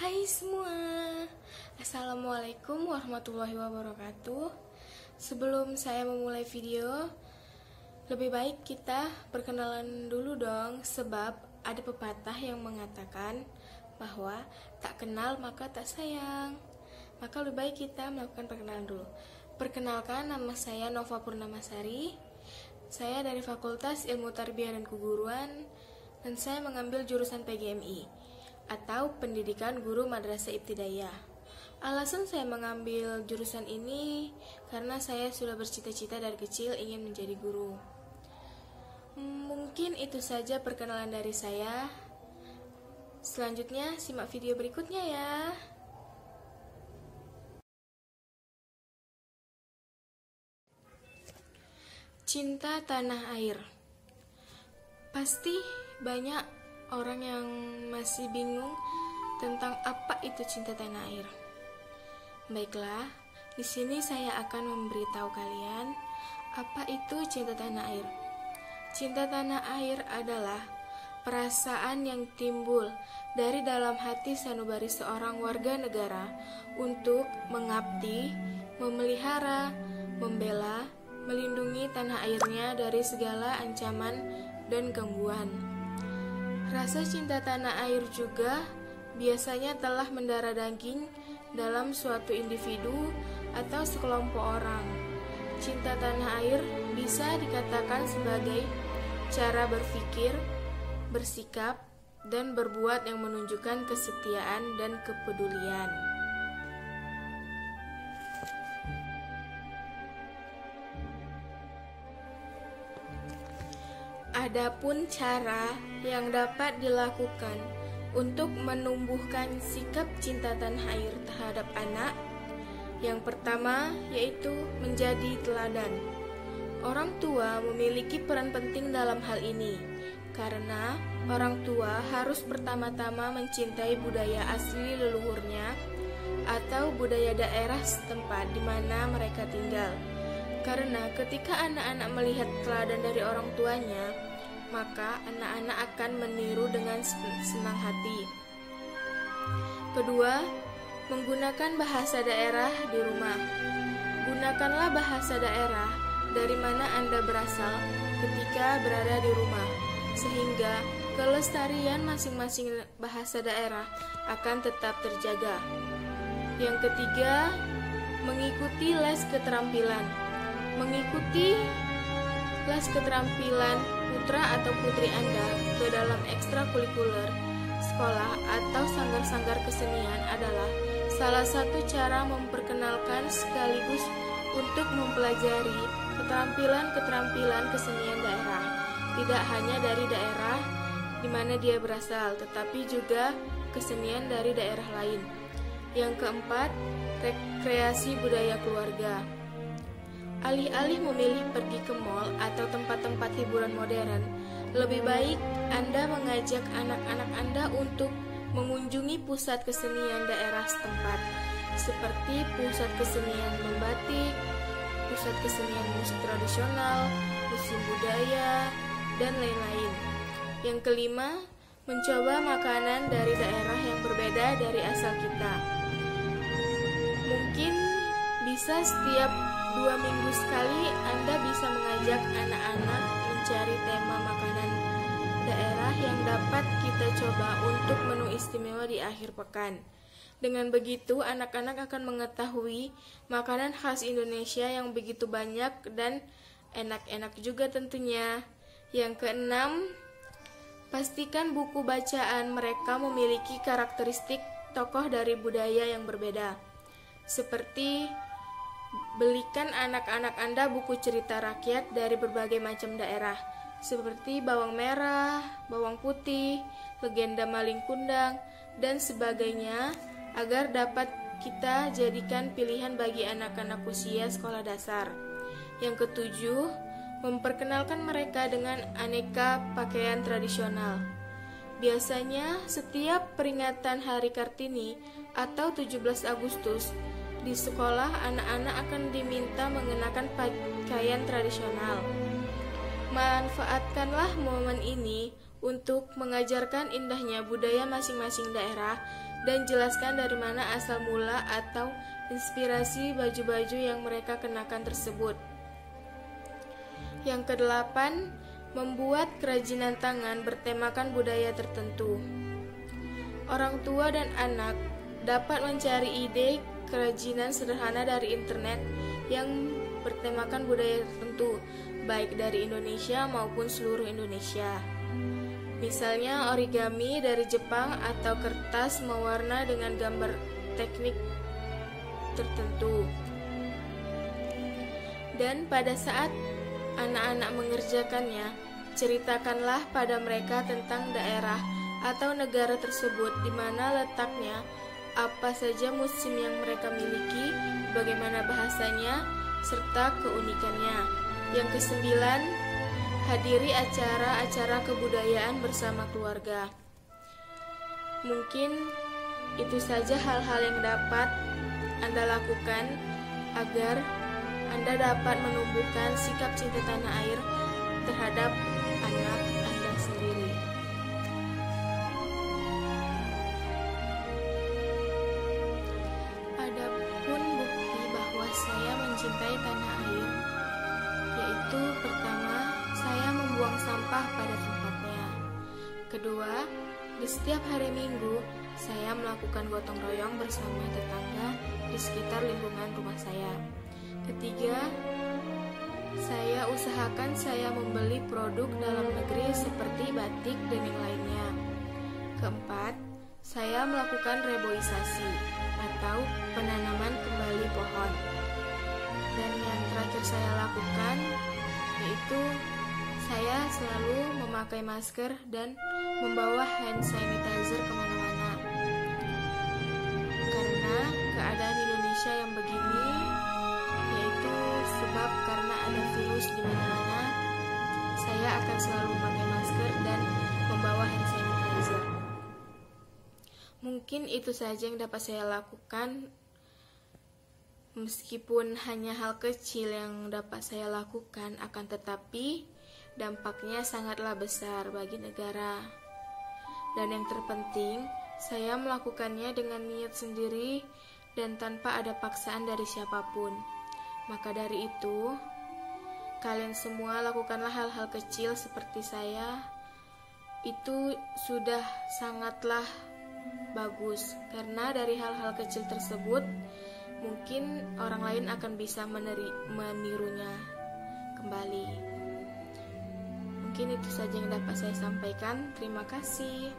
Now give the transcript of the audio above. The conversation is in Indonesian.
Hai semua, Assalamualaikum warahmatullahi wabarakatuh. Sebelum saya memulai video, lebih baik kita perkenalan dulu dong. Sebab ada pepatah yang mengatakan bahwa tak kenal maka tak sayang. Maka lebih baik kita melakukan perkenalan dulu. Perkenalkan, nama saya Nova Purnamasari. Saya dari Fakultas Ilmu Tarbiyah dan Keguruan, dan saya mengambil jurusan PGMI atau Pendidikan Guru Madrasah Ibtidaiyah. Alasan saya mengambil jurusan ini karena saya sudah bercita-cita dari kecil ingin menjadi guru. Mungkin itu saja perkenalan dari saya. Selanjutnya simak video berikutnya ya. Cinta tanah air. Pasti banyak orang yang masih bingung tentang apa itu cinta tanah air. Baiklah, di sini saya akan memberitahu kalian apa itu cinta tanah air. Cinta tanah air adalah perasaan yang timbul dari dalam hati sanubari seorang warga negara untuk mengabdi, memelihara, membela, melindungi tanah airnya dari segala ancaman dan gangguan. Rasa cinta tanah air juga biasanya telah mendarah daging dalam suatu individu atau sekelompok orang. Cinta tanah air bisa dikatakan sebagai cara berpikir, bersikap, dan berbuat yang menunjukkan kesetiaan dan kepedulian. Adapun cara yang dapat dilakukan untuk menumbuhkan sikap cinta tanah air terhadap anak, yang pertama yaitu menjadi teladan. Orang tua memiliki peran penting dalam hal ini, karena orang tua harus pertama-tama mencintai budaya asli leluhurnya atau budaya daerah setempat di mana mereka tinggal. Karena ketika anak-anak melihat teladan dari orang tuanya, maka anak-anak akan meniru dengan senang hati. Kedua, menggunakan bahasa daerah di rumah. Gunakanlah bahasa daerah dari mana Anda berasal ketika berada di rumah, sehingga kelestarian masing-masing bahasa daerah akan tetap terjaga. Yang ketiga, mengikuti les keterampilan. Mengikuti les keterampilan putra atau putri Anda ke dalam ekstrakurikuler sekolah atau sanggar-sanggar kesenian adalah salah satu cara memperkenalkan sekaligus untuk mempelajari keterampilan-keterampilan kesenian daerah, tidak hanya dari daerah di mana dia berasal, tetapi juga kesenian dari daerah lain. Yang keempat, rekreasi budaya keluarga. Alih-alih memilih pergi ke mall atau tempat-tempat hiburan modern, lebih baik Anda mengajak anak-anak Anda untuk mengunjungi pusat kesenian daerah setempat, seperti pusat kesenian membatik, pusat kesenian musik tradisional, museum budaya, dan lain-lain. Yang kelima, mencoba makanan dari daerah yang berbeda dari asal kita. Mungkin bisa setiap 2 minggu sekali Anda bisa mengajak anak-anak mencari tema makanan daerah yang dapat kita coba untuk menu istimewa di akhir pekan. Dengan begitu, anak-anak akan mengetahui makanan khas Indonesia yang begitu banyak dan enak-enak juga tentunya. Yang keenam, pastikan buku bacaan mereka memiliki karakteristik tokoh dari budaya yang berbeda. Seperti belikan anak-anak Anda buku cerita rakyat dari berbagai macam daerah, seperti bawang merah, bawang putih, legenda maling kundang, dan sebagainya, agar dapat kita jadikan pilihan bagi anak-anak usia sekolah dasar. Yang ketujuh, memperkenalkan mereka dengan aneka pakaian tradisional. Biasanya setiap peringatan Hari Kartini atau 17 Agustus, di sekolah anak-anak akan diminta mengenakan pakaian tradisional. Manfaatkanlah momen ini untuk mengajarkan indahnya budaya masing-masing daerah dan jelaskan dari mana asal mula atau inspirasi baju-baju yang mereka kenakan tersebut. Yang kedelapan, membuat kerajinan tangan bertemakan budaya tertentu. Orang tua dan anak dapat mencari ide kerajinan sederhana dari internet yang bertemakan budaya tertentu, baik dari Indonesia maupun seluruh Indonesia. Misalnya origami dari Jepang atau kertas mewarna dengan gambar teknik tertentu. Dan pada saat anak-anak mengerjakannya, ceritakanlah pada mereka tentang daerah atau negara tersebut, di mana letaknya, apa saja musim yang mereka miliki, bagaimana bahasanya, serta keunikannya. Yang kesembilan, hadiri acara-acara kebudayaan bersama keluarga. Mungkin itu saja hal-hal yang dapat Anda lakukan agar Anda dapat menumbuhkan sikap cinta tanah air terhadap anak Anda sendiri. Adapun bukti bahwa saya mencintai tanah air, yaitu pertama, saya membuang sampah pada tempatnya. Kedua, di setiap hari Minggu, saya melakukan gotong royong bersama tetangga di sekitar lingkungan rumah saya. Ketiga, saya usahakan saya membeli produk dalam negeri seperti batik dan yang lainnya. Keempat, saya melakukan reboisasi atau penanaman kembali pohon. Dan yang terakhir saya lakukan yaitu saya selalu memakai masker dan membawa hand sanitizer kemana-mana. Karena keadaan Indonesia yang begini, yaitu sebab karena ada virus di mana-mana, saya akan selalu memakai masker dan membawa hand sanitizer. Mungkin itu saja yang dapat saya lakukan, meskipun hanya hal kecil yang dapat saya lakukan, akan tetapi dampaknya sangatlah besar bagi negara. Dan yang terpenting, saya melakukannya dengan niat sendiri dan tanpa ada paksaan dari siapapun. Maka dari itu, kalian semua lakukanlah hal-hal kecil seperti saya. Itu sudah sangatlah bagus, karena dari hal-hal kecil tersebut mungkin orang lain akan bisa menirunya kembali. Mungkin itu saja yang dapat saya sampaikan. Terima kasih.